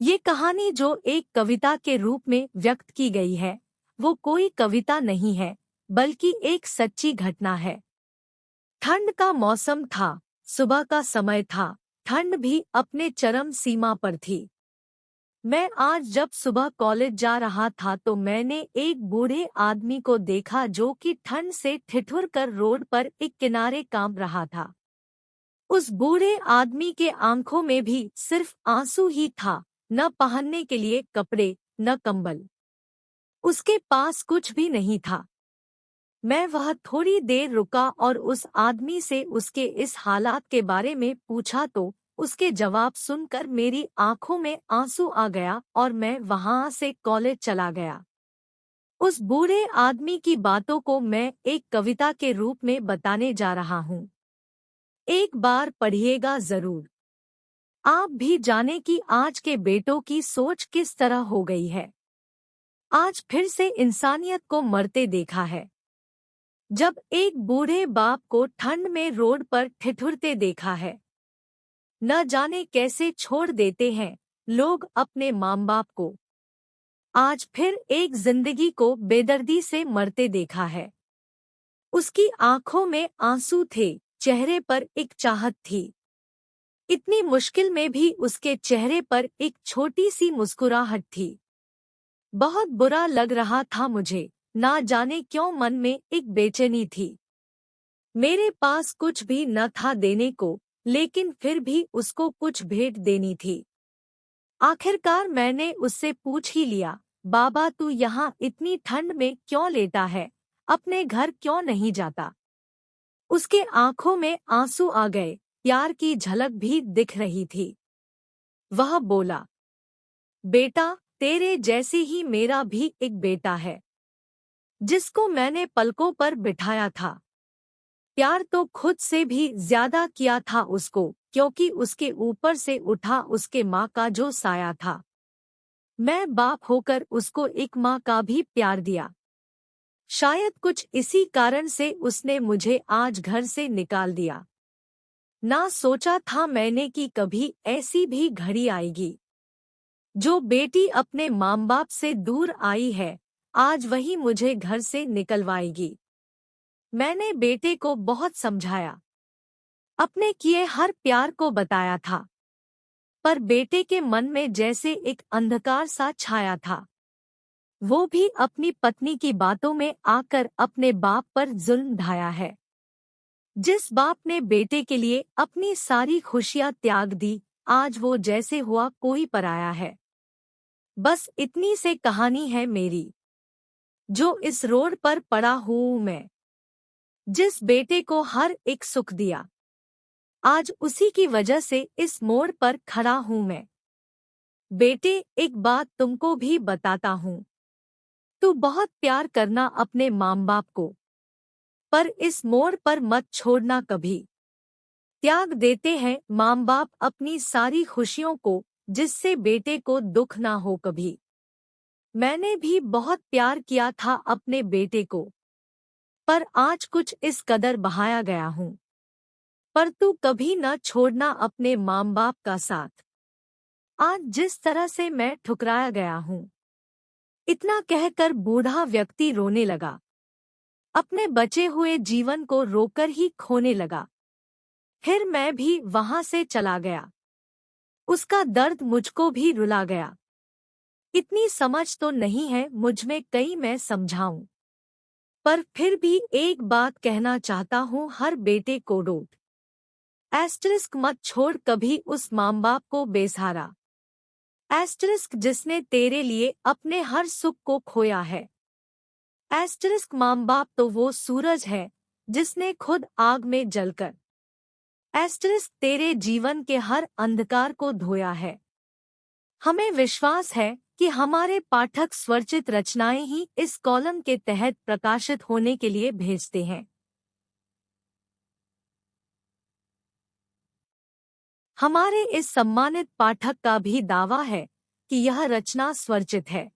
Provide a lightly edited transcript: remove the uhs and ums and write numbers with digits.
ये कहानी जो एक कविता के रूप में व्यक्त की गई है, वो कोई कविता नहीं है, बल्कि एक सच्ची घटना है। ठंड का मौसम था, सुबह का समय था, ठंड भी अपने चरम सीमा पर थी। मैं आज जब सुबह कॉलेज जा रहा था तो मैंने एक बूढ़े आदमी को देखा जो कि ठंड से ठिठुर कर रोड पर एक किनारे काम रहा था। उस बूढ़े आदमी के आंखों में भी सिर्फ आंसू ही था, न पहनने के लिए कपड़े, न कंबल। उसके पास कुछ भी नहीं था। मैं वह थोड़ी देर रुका और उस आदमी से उसके इस हालात के बारे में पूछा तो उसके जवाब सुनकर मेरी आंखों में आंसू आ गया और मैं वहां से कॉलेज चला गया। उस बूढ़े आदमी की बातों को मैं एक कविता के रूप में बताने जा रहा हूँ। एक बार पढ़िएगा जरूर। आप भी जाने कि आज के बेटों की सोच किस तरह हो गई है। आज फिर से इंसानियत को मरते देखा है। जब एक बूढ़े बाप को ठंड में रोड पर ठिठुरते देखा है। न जाने कैसे छोड़ देते हैं लोग अपने माँ बाप को। आज फिर एक जिंदगी को बेदर्दी से मरते देखा है। उसकी आंखों में आंसू थे, चेहरे पर एक चाहत थी। इतनी मुश्किल में भी उसके चेहरे पर एक छोटी सी मुस्कुराहट थी। बहुत बुरा लग रहा था मुझे, ना जाने क्यों मन में एक बेचैनी थी। मेरे पास कुछ भी न था देने को, लेकिन फिर भी उसको कुछ भेंट देनी थी। आखिरकार मैंने उससे पूछ ही लिया, बाबा तू यहाँ इतनी ठंड में क्यों लेटा है, अपने घर क्यों नहीं जाता। उसके आंखों में आंसू आ गए, प्यार की झलक भी दिख रही थी। वह बोला, बेटा तेरे जैसे ही मेरा भी एक बेटा है, जिसको मैंने पलकों पर बिठाया था। प्यार तो खुद से भी ज्यादा किया था उसको, क्योंकि उसके ऊपर से उठा उसके माँ का जो साया था। मैं बाप होकर उसको एक माँ का भी प्यार दिया। शायद कुछ इसी कारण से उसने मुझे आज घर से निकाल दिया। ना सोचा था मैंने कि कभी ऐसी भी घड़ी आएगी। जो बेटी अपने माँ बाप से दूर आई है, आज वही मुझे घर से निकलवाएगी। मैंने बेटे को बहुत समझाया, अपने किए हर प्यार को बताया था, पर बेटे के मन में जैसे एक अंधकार सा छाया था। वो भी अपनी पत्नी की बातों में आकर अपने बाप पर जुल्म ढाया है। जिस बाप ने बेटे के लिए अपनी सारी खुशियां त्याग दी, आज वो जैसे हुआ कोई पराया है। बस इतनी से कहानी है मेरी, जो इस रोड पर पड़ा हूँ मैं। जिस बेटे को हर एक सुख दिया, आज उसी की वजह से इस मोड़ पर खड़ा हूँ मैं। बेटे एक बात तुमको भी बताता हूँ, तू बहुत प्यार करना अपने माँ बाप को, पर इस मोड़ पर मत छोड़ना कभी। त्याग देते हैं माँ बाप अपनी सारी खुशियों को, जिससे बेटे को दुख ना हो कभी। मैंने भी बहुत प्यार किया था अपने बेटे को, पर आज कुछ इस कदर बहाया गया हूँ। पर तू कभी न छोड़ना अपने माँ बाप का साथ। आज जिस तरह से मैं ठुकराया गया हूँ। इतना कहकर बूढ़ा व्यक्ति रोने लगा। अपने बचे हुए जीवन को रोकर ही खोने लगा। फिर मैं भी वहां से चला गया। उसका दर्द मुझको भी रुला गया। इतनी समझ तो नहीं है मुझ में, कहीं मैं समझाऊं। पर फिर भी एक बात कहना चाहता हूँ हर बेटे को, डोट एस्टरिस्क मत छोड़ कभी उस माँ बाप को बेसहारा। एस्टरिस्क जिसने तेरे लिए अपने हर सुख को खोया है। एस्टरिस्क माँ बाप तो वो सूरज है जिसने खुद आग में जलकर एस्टरिस्क तेरे जीवन के हर अंधकार को धोया है। हमें विश्वास है कि हमारे पाठक स्वरचित रचनाएं ही इस कॉलम के तहत प्रकाशित होने के लिए भेजते हैं। हमारे इस सम्मानित पाठक का भी दावा है कि यह रचना स्वरचित है।